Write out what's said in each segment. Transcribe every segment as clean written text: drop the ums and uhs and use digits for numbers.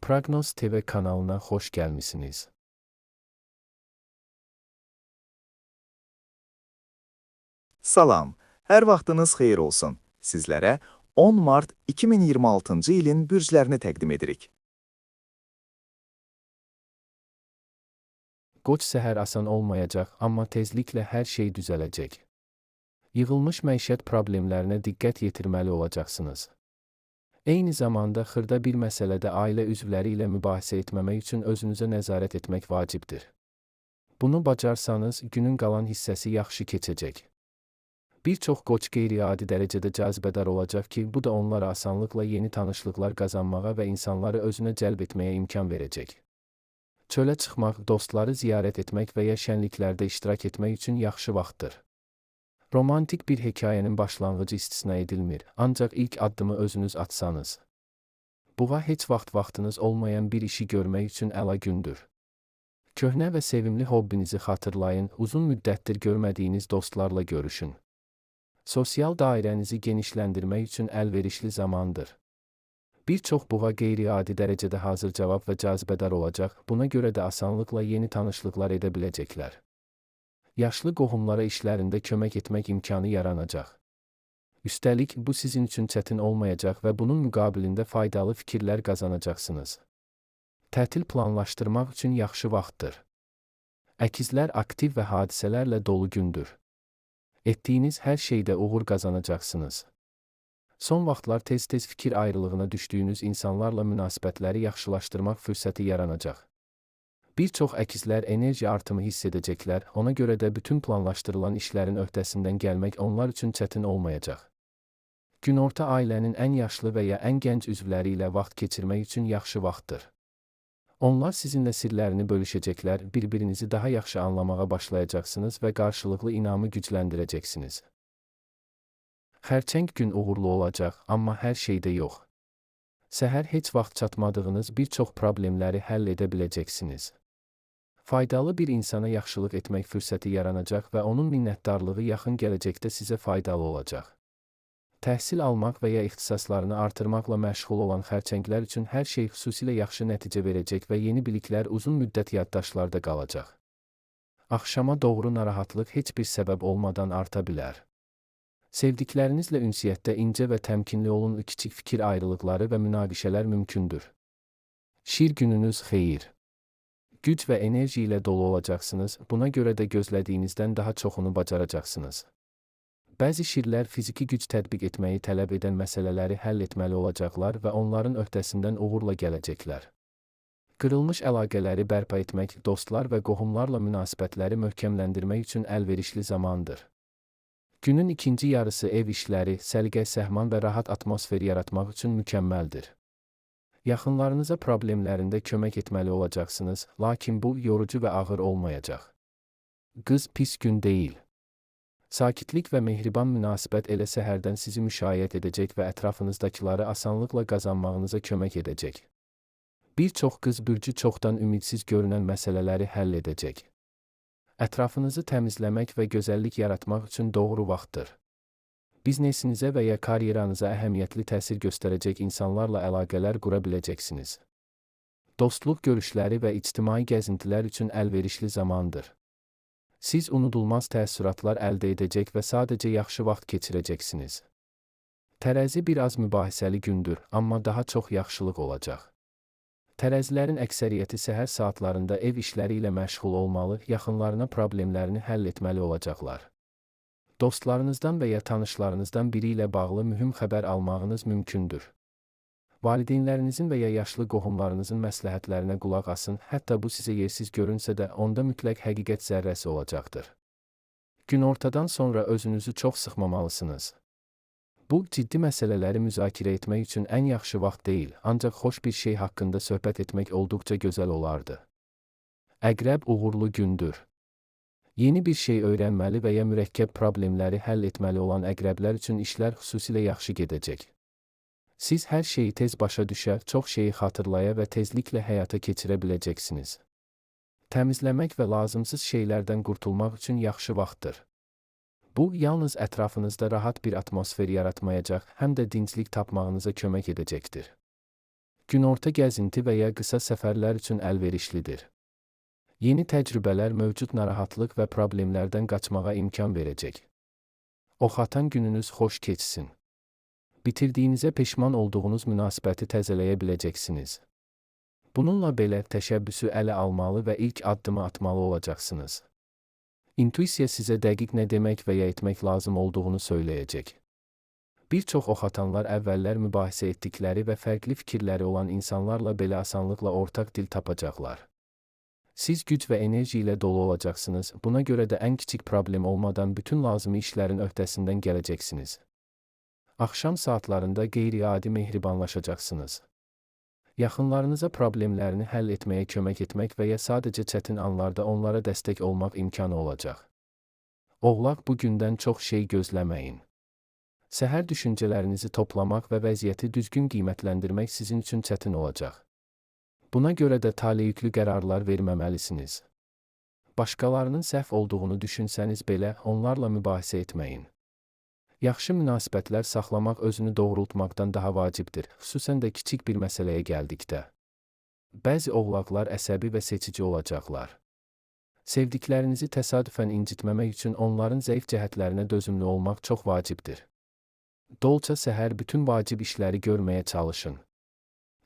Prognoz TV kanalına hoş gelmişsiniz. Salam, hər vaxtınız xeyir olsun. Sizlərə 10 mart 2026-cı ilin bürclərini təqdim edirik. Qoç səhər asan olmayacaq, amma tezliklə hər şey düzələcək. Yığılmış məişət problemlərinə diqqət yetirməli olacaqsınız. Eyni zamanda xırda bir məsələdə ailə üzvləri ilə mübahisə etməmək üçün özünüzə nəzarət etmək vacibdir. Bunu bacarsanız, günün qalan hissəsi yaxşı keçəcək. Bir çox qoç qeyri-adi dərəcədə cazibədar olacaq ki, bu da onlara asanlıqla yeni tanışlıqlar qazanmağa və insanları özünə cəlb etməyə imkan verəcək. Çölə çıxmaq, dostları ziyarət etmək və ya şənliklərdə iştirak etmək üçün yaxşı vaxtdır. Romantik bir hekayənin başlanğıcı istisna edilmir, ancaq ilk addımı özünüz atsanız. Buğa heç vaxtınız olmayan bir işi görmək üçün əla gündür. Köhnə və sevimli hobbinizi xatırlayın, uzun müddətdir görmədiyiniz dostlarla görüşün. Sosial dairənizi genişləndirmək üçün əlverişli zamandır. Bir çox buğa qeyri-adi dərəcədə hazır cavab və cazibədar olacaq, buna görə də asanlıqla yeni tanışlıqlar edə biləcəklər. Yaşlı qohumlara işlərində kömək etmək imkanı yaranacaq. Üstəlik, bu sizin üçün çətin olmayacaq və bunun müqabilində faydalı fikirlər qazanacaqsınız. Tətil planlaşdırmaq üçün yaxşı vaxtdır. Əkizlər aktiv və hadisələrlə dolu gündür. Etdiyiniz hər şeydə uğur qazanacaqsınız. Son vaxtlar tez-tez fikir ayrılığına düşdüyünüz insanlarla münasibətləri yaxşılaşdırmaq fürsəti yaranacaq. Bir çox əkizlər enerji artımı hiss edəcəklər, ona görə də bütün planlaşdırılan işlərin öhdəsindən gəlmək onlar üçün çətin olmayacaq. Günorta ailənin ən yaşlı və ya ən gənc üzvləri ilə vaxt keçirmək üçün yaxşı vaxtdır. Onlar sizinlə sirlərini bölüşəcəklər, bir-birinizi daha yaxşı anlamağa başlayacaqsınız və qarşılıqlı inamı gücləndirəcəksiniz. Xərçəng gün uğurlu olacaq, amma hər şeydə yox. Səhər heç vaxt çatmadığınız bir çox problemləri həll edə biləcəksiniz. Faydalı bir insana yaxşılıq etmək fürsəti yaranacaq və onun minnətdarlığı yaxın gələcəkdə sizə faydalı olacaq. Təhsil almaq və ya ixtisaslarını artırmaqla məşğul olan xərçənglər üçün hər şey xüsusilə yaxşı nəticə verəcək və yeni biliklər uzun müddət yaddaşlarda qalacaq. Axşama doğru narahatlıq heç bir səbəb olmadan arta bilər. Sevdiklərinizlə ünsiyyətdə incə və təmkinli olun, kiçik fikir ayrılıqları və münaqişələr mümkündür. Şir gününüz xeyir. Güc və enerji ilə dolu olacaqsınız, buna görə də gözlədiyinizdən daha çoxunu bacaracaqsınız. Bəzi şirlər fiziki güc tətbiq etməyi tələb edən məsələləri həll etməli olacaqlar və onların öhdəsindən uğurla gələcəklər. Qırılmış əlaqələri bərpa etmək, dostlar və qohumlarla münasibətləri möhkəmləndirmək üçün əlverişli zamandır. Günün ikinci yarısı ev işləri, səliqə, səhman və rahat atmosfer yaratmaq üçün mükəmməldir. Yaxınlarınıza problemlərində kömək etməli olacaqsınız, lakin bu yorucu və ağır olmayacaq. Qız pis gün deyil. Sakitlik və mehriban münasibət elə səhərdən sizi müşayiət edəcək və ətrafınızdakiləri asanlıqla qazanmağınıza kömək edəcək. Bir çox qız bürcü çoxdan ümidsiz görünən məsələləri həll edəcək. Ətrafınızı təmizləmək və gözəllik yaratmaq üçün doğru vaxtdır. Biznesinizə və ya karyeranıza əhəmiyyətli təsir göstərəcək insanlarla əlaqələr qura biləcəksiniz. Dostluq görüşləri və ictimai gəzintilər üçün əlverişli zamandır. Siz unudulmaz təəssüratlar əldə edəcək və sadəcə yaxşı vaxt keçirəcəksiniz. Tərəzi biraz mübahisəli gündür, amma daha çox yaxşılıq olacaq. Tərəzilərin əksəriyyəti səhər saatlarında ev işləri ilə məşğul olmalı, yaxınlarına problemlərini həll etməli olacaqlar. Dostlarınızdan və ya tanışlarınızdan biri ilə bağlı mühüm xəbər almağınız mümkündür. Valideynlərinizin və ya yaşlı qohumlarınızın məsləhətlərinə qulaq asın, hətta bu sizə yersiz görünsə də onda mütləq həqiqət zərrəsi olacaqdır. Günortadan sonra özünüzü çox sıxmamalısınız. Bu, ciddi məsələləri müzakirə etmək üçün ən yaxşı vaxt deyil, ancaq xoş bir şey haqqında söhbət etmək olduqca gözəl olardı. Əqrəb uğurlu gündür. Yeni bir şey öyrənməli və ya mürəkkəb problemləri həll etməli olan əqrəblər üçün işlər xüsusilə yaxşı gedəcək. Siz hər şeyi tez başa düşər, çox şeyi xatırlaya və tezliklə həyata keçirə biləcəksiniz. Təmizləmək və lazımsız şeylərdən qurtulmaq üçün yaxşı vaxtdır. Bu, yalnız ətrafınızda rahat bir atmosfer yaratmayacaq, həm də dinclik tapmağınıza kömək edəcəkdir. Günorta gəzinti və ya qısa səfərlər üçün əlverişlidir. Yeni təcrübələr mövcud narahatlıq və problemlərdən qaçmağa imkan verəcək. Ox atan gününüz xoş keçsin. Bitirdiyinizə peşman olduğunuz münasibəti təzələyə biləcəksiniz. Bununla belə təşəbbüsü ələ almalı və ilk addımı atmalı olacaqsınız. İntuisiya sizə dəqiq nə demək və ya etmək lazım olduğunu söyləyəcək. Bir çox ox atanlar əvvəllər mübahisə etdikləri və fərqli fikirləri olan insanlarla belə asanlıqla ortaq dil tapacaqlar. Siz güc və enerji ilə dolu olacaqsınız, buna görə də ən kiçik problem olmadan bütün lazımi işlərin öhdəsindən gələcəksiniz. Axşam saatlarında qeyri-adi mehribanlaşacaqsınız. Yaxınlarınıza problemlərini həll etməyə kömək etmək və ya sadəcə çətin anlarda onlara dəstək olmaq imkanı olacaq. Oğlaq, bu gündən çox şey gözləməyin. Səhər düşüncələrinizi toplamaq və vəziyyəti düzgün qiymətləndirmək sizin üçün çətin olacaq. Buna görə də taleyüklü qərarlar verməməlisiniz. Başqalarının səhv olduğunu düşünsəniz belə, onlarla mübahisə etməyin. Yaxşı münasibətlər saxlamaq özünü doğrultmaqdan daha vacibdir, xüsusən də kiçik bir məsələyə gəldikdə. Bəzi oğlaqlar əsəbi və seçici olacaqlar. Sevdiklərinizi təsadüfən incitməmək üçün onların zəif cəhətlərinə dözümlü olmaq çox vacibdir. Dolça səhər bütün vacib işləri görməyə çalışın.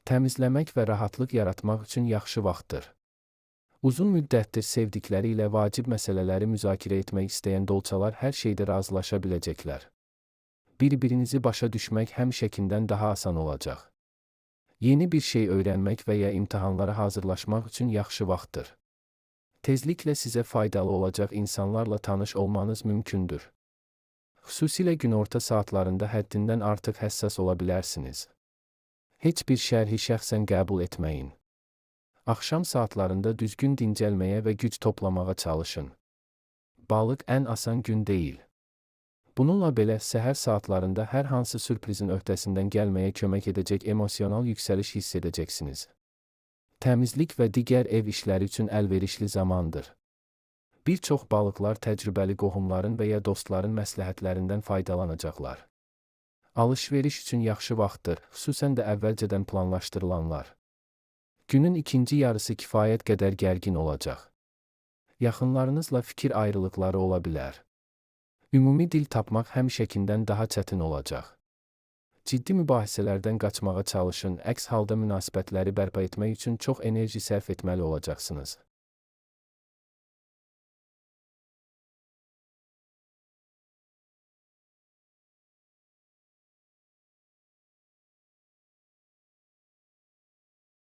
Təmizləmək və rahatlıq yaratmaq üçün yaxşı vaxtdır. Uzun müddətdir sevdikləri ilə vacib məsələləri müzakirə etmək istəyən dolçalar hər şeydə razılaşa biləcəklər. Bir-birinizi başa düşmək həmişəkindən daha asan olacaq. Yeni bir şey öyrənmək və ya imtahanlara hazırlaşmaq üçün yaxşı vaxtdır. Tezliklə sizə faydalı olacaq insanlarla tanış olmanız mümkündür. Xüsusilə günorta saatlarında həddindən artıq həssas ola bilərsiniz. Heç bir şərhi şəxsən qəbul etməyin. Axşam saatlarında düzgün dincəlməyə və güc toplamağa çalışın. Balıq, ən asan gün deyil. Bununla belə səhər saatlarında hər hansı sürprizin öhdəsindən gəlməyə kömək edəcək emosional yüksəliş hiss edəcəksiniz. Təmizlik və digər ev işləri üçün əlverişli zamandır. Bir çox balıqlar təcrübəli qohumların və ya dostların məsləhətlərindən faydalanacaqlar. Alış-veriş üçün yaxşı vaxtdır, xüsusən də əvvəlcədən planlaşdırılanlar. Günün ikinci yarısı kifayət qədər gərgin olacaq. Yaxınlarınızla fikir ayrılıqları ola bilər. Ümumi dil tapmaq həmişəkindən daha çətin olacaq. Ciddi mübahisələrdən qaçmağa çalışın, əks halda münasibətləri bərpa etmək üçün çox enerji sərf etməli olacaqsınız.